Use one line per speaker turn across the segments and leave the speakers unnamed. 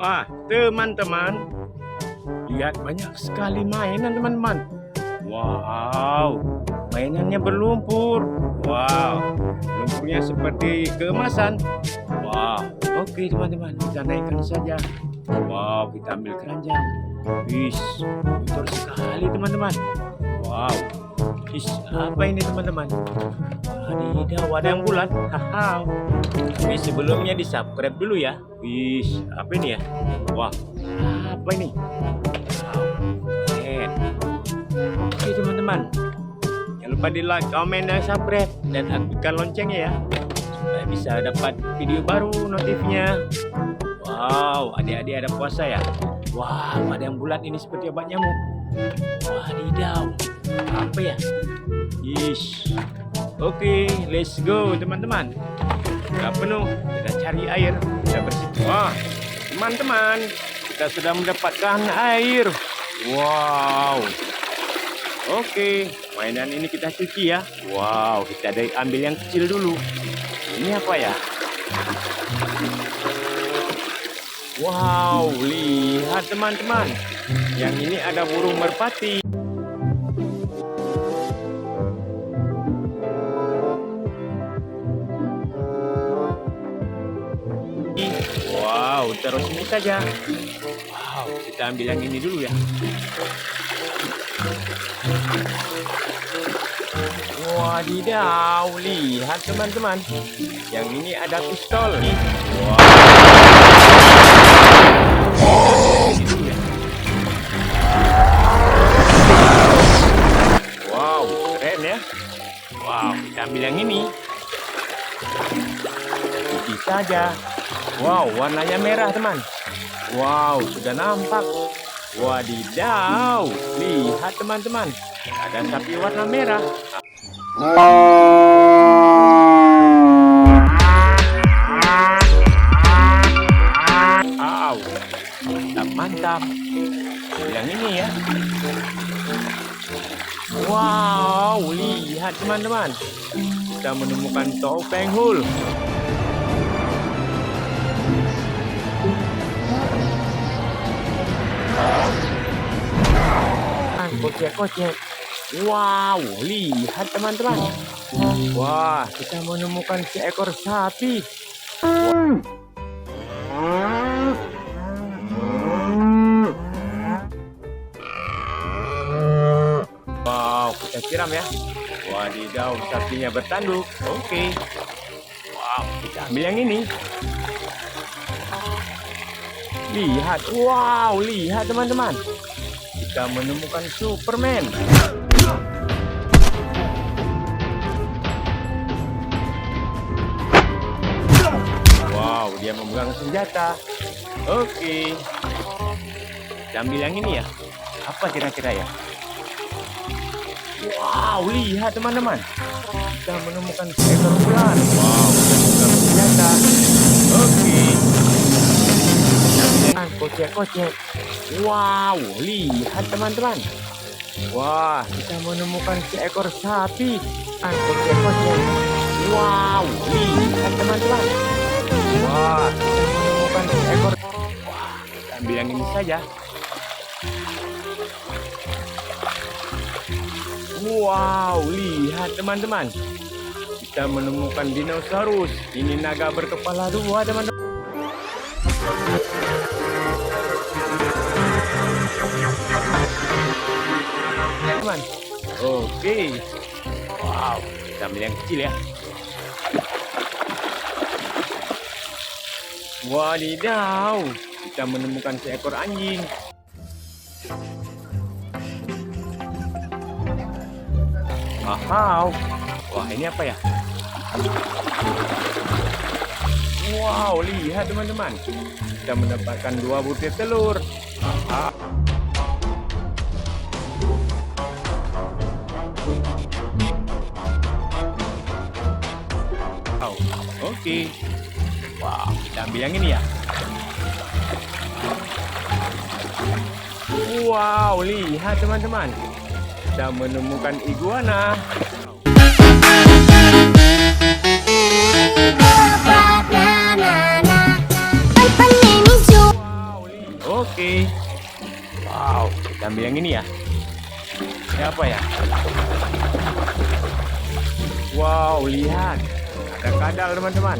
Wah, teman-teman, lihat banyak sekali mainan teman-teman. Wow, mainannya berlumpur. Wow, lumpurnya seperti keemasan. Wow, oke teman-teman, kita naikkan saja. Wow, kita ambil keranjang. Wis, kotor sekali teman-teman. Wow, wis, apa ini teman-teman? Wadidaw, ada yang bulat. Haha. Tapi sebelumnya di subscribe dulu ya. Wis, apa ini ya? Wah, apa ini? Wow, keren. Oke teman-teman, jangan lupa di like, komen, dan subscribe, dan aktifkan loncengnya ya, supaya bisa dapat video baru notifnya. Wow, adik-adik ada puasa ya. Wow, ada yang bulat ini seperti obat nyamuk. Wadidaw, apa ya? Ish. Oke, let's go teman-teman. Sudah penuh, kita cari air, kita bersih. Wah, teman-teman, kita sudah mendapatkan air. Wow. Oke, mainan ini kita cuci ya. Wow, kita ambil yang kecil dulu. Ini apa ya? Wow, lihat teman-teman. Yang ini ada burung merpati. Wow, terus ini saja. Wow, kita ambil yang ini dulu ya. Wadidaw, lihat teman-teman. Yang ini ada pistol. Wow. Wow, keren ya. Wow, kita ambil yang ini. Cuci saja. Wow, warnanya merah teman. Wow, sudah nampak. Wadidaw, lihat teman-teman. Ada sapi warna merah. Wow, mantap. Yang ini ya. Wow, lihat teman-teman. Kita menemukan topeng hul. Kocek-kocek. Wow, lihat teman-teman. Wah, kita menemukan seekor sapi. Wow, kita siram ya. Wadidaw, sapinya bertanduk. Oke. Wow, kita ambil yang ini. Lihat, wow, lihat teman-teman. Kita menemukan Superman. Wow, dia memegang senjata. Oke. Kita ambil yang ini ya. Apa kira-kira ya? Wow, lihat teman-teman. Kita menemukan seekor ular. Wow, dia memegang senjata. Oke. Kocek-kocek. Wow, lihat teman-teman. Wah, kita menemukan seekor sapi. Kocek-kocek. Wow, lihat teman-teman. Wah, kita menemukan seekor. Wah, kita ambil yang ini saja. Wow, lihat teman-teman. Kita menemukan dinosaurus. Ini naga berkepala dua teman-teman. Oke. Wow, kita ambil yang kecil ya. Wadidaw, kita menemukan seekor anjing. Wow, wah ini apa ya? Wow, lihat teman-teman. Kita mendapatkan 2 butir telur. Wow, oke. Wow, kita ambil yang ini ya. Wow, lihat teman-teman. Kita menemukan iguana. Wow, Oke. Wow, kita ambil yang ini ya. Ini apa ya? Wow, lihat. Ada kadal, teman-teman.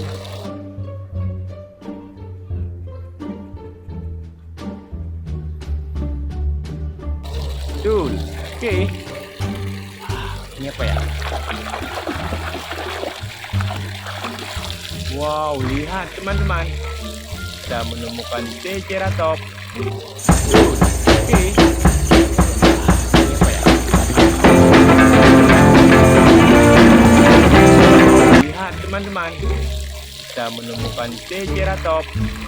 Betul. Oke. Ini apa ya? Wow, lihat teman-teman. Kita menemukan Triceratops. Betul. Oke. Ini apa ya? Lihat teman-teman. Kita menemukan Triceratops.